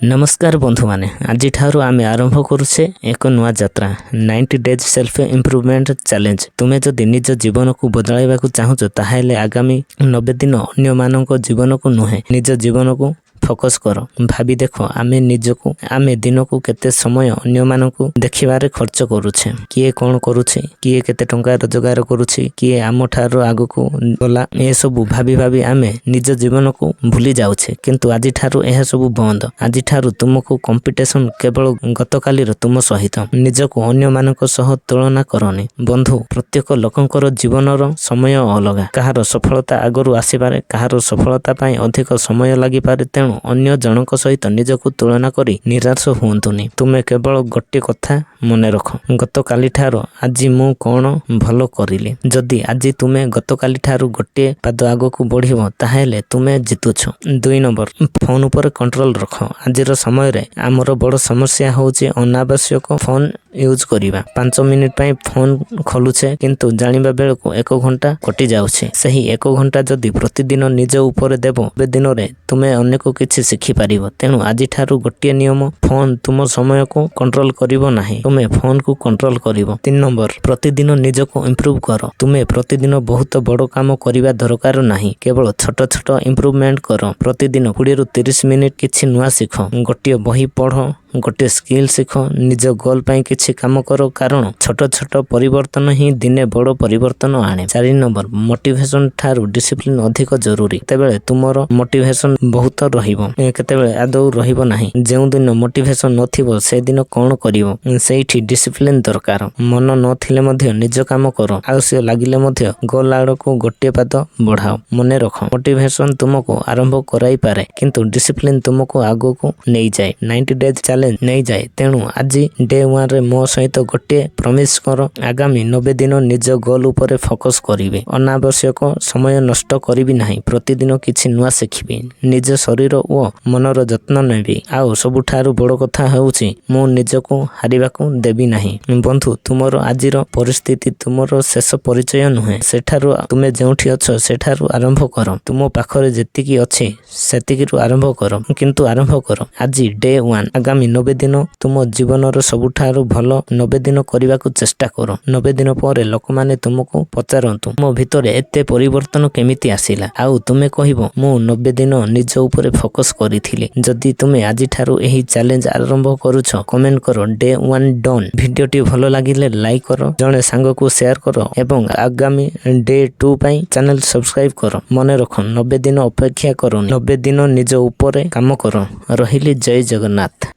नमस्कार बंधु माने आज ठारू आमे आरंभ करुचे एक नुआ यात्रा 90 डेज सेल्फ इम्प्रूवमेंट चैलेंज। तुम्हें जदि निज जीवन को बदलाइबा को चाहूच ताहेले आगामी 90 दिन अन्य मानक जीवन को नुहे निज जीवन को फोकस कर। भाभी देख आमे दिन को केते समय अन्य मानक देखिबारे खर्च करुछे। किए कौन करुछे, किए केते टंका रोजगार करुछे, किए आम ठारू आगु को गला, ए सब भाभी भाभी आमे निज जीवन को भूली जाउछे। किंतु आज ठारू एह सब बंद। आज ठारू तुमको कंपटीशन केवल गतकाली तुम सहित निजको अन्य मानक सह तुलना करनी। बंधु, प्रत्येक लोकंकर जीवनर समय अलगा। कहार सफलता आगरू आसीपारे, कहार सफलता पाई अधिक समय लागि पारे। तेणु अन्य जनक सहित निजको तुलना करी निराश हुंतुनी। तुमे केवल गोटे कथा मने रख, गतकाली ठारू आज मु कौन भलो करिली। जदि आज तुमे गतकाली ठारू गोटे पाद आगको बढ़िबो ताहेले तुमे जितुछ। 2 नंबर, फोन उपर कंट्रोल रख। आजिर समय रे आमर बड़ समस्या होउची अनावश्यक फोन यूज करिबा। 5 मिनिट पई फोन खोलुछे किंतु जानिबा बेलको 1 घंटा कटि जाउछे। सही 1 घंटा जदि प्रतिदिन निज उपर देबो बे दिन रे तुमे अनेक किछि शिखि पारिबो। तेणु आज ठारू गोटे नियम, फोन तुम समय को कंट्रोल करिबो नाही, तुमे फोन को कंट्रोल करिबो। 3 नंबर, प्रतिदिन निजको इंप्रूव कर। तुमे प्रतिदिन बहुत बड़ काम करिबा दरकार नाही, केवल छोट छोट इंप्रूवमेंट कर। प्रतिदिन 20 रु 30 मिनिट किछि नुआ सिख, गोटे बही पढ़, गोटे स्किल सिख, निज गोल पाई किछि काम करो, कारण छोट छोट परिवर्तन ही दिने बड़ परिवर्तन आने। 4 नंबर, मोटिवेशन ठारू डिसिप्लिन अधिक जरूरी। केतेबेले तुमरो मोटिवेशन बहुत रहिबो, केतेबेले आदौ रहिबो नाही। जेउ दिन मोटिवेशन नथिबो से दिन कोन करिवो, सेठी डिसिप्लिन दरकार। मन नथिले मध्ये निज काम करो, आलस्य लागिले मध्ये गोल आड़को गोटे पाद बढ़ाओ। मने रख, मोटिवेशन तुमको आरंभ कराई पारे किंतु डिसिप्लिन तुमको आगो को नहीं जाए, 90 डेज चैलेंज नहीं जाए। तेणु आज डे 1 रे मो सहित गोटे प्रमिस कर, आगामी 90 दिन निज गोल उपरे फोकस करिवे। अनावश्यक समय नष्ट करिवि नाही, प्रतिदिन किछि नुआ शिखिबि, निज शरीर ओ मनर जत्न नेबि। आउ सबुठारु बड़ कथा हेउछि मु निजको हारिबाकू देबि नाही। बंधु, तुमरो आजिर परिस्थिति तुमरो शेष परिचय नुहे। सेठारु तुमे जेउठी अछो सेठारु आरंभ कर। तुम पाखरे जेतिकी अछि सेतिकीरु आरंभ कर, किंतु आरंभ कर आज डे 1। आगामी 90 दिन तुम जीवनर सबुठारु भलो 90 दिन करिबाकू चेष्टा कर। 90 दिन परे लोकमाने तुमको पचारंतु मो भितरे एते परिवर्तन केमिति आसिला, आउ तुमे कहिबो मु 90 दिन निज उपरे फोकस करिथिली। जदि तुमे आज ठारू एही चैलेंज आरंभ करूछ, कमेंट करो डे 1 डन। भिडियोटी भलो लागिले लाइक करो, जणे सांग को शेयर करो एवं आगामी डे 2 पई चैनल सब्सक्राइब करो। मने रख, 90 दिन अपेक्षा करो, 90 दिन निज उपरे काम करो। रहिली, जय जगन्नाथ।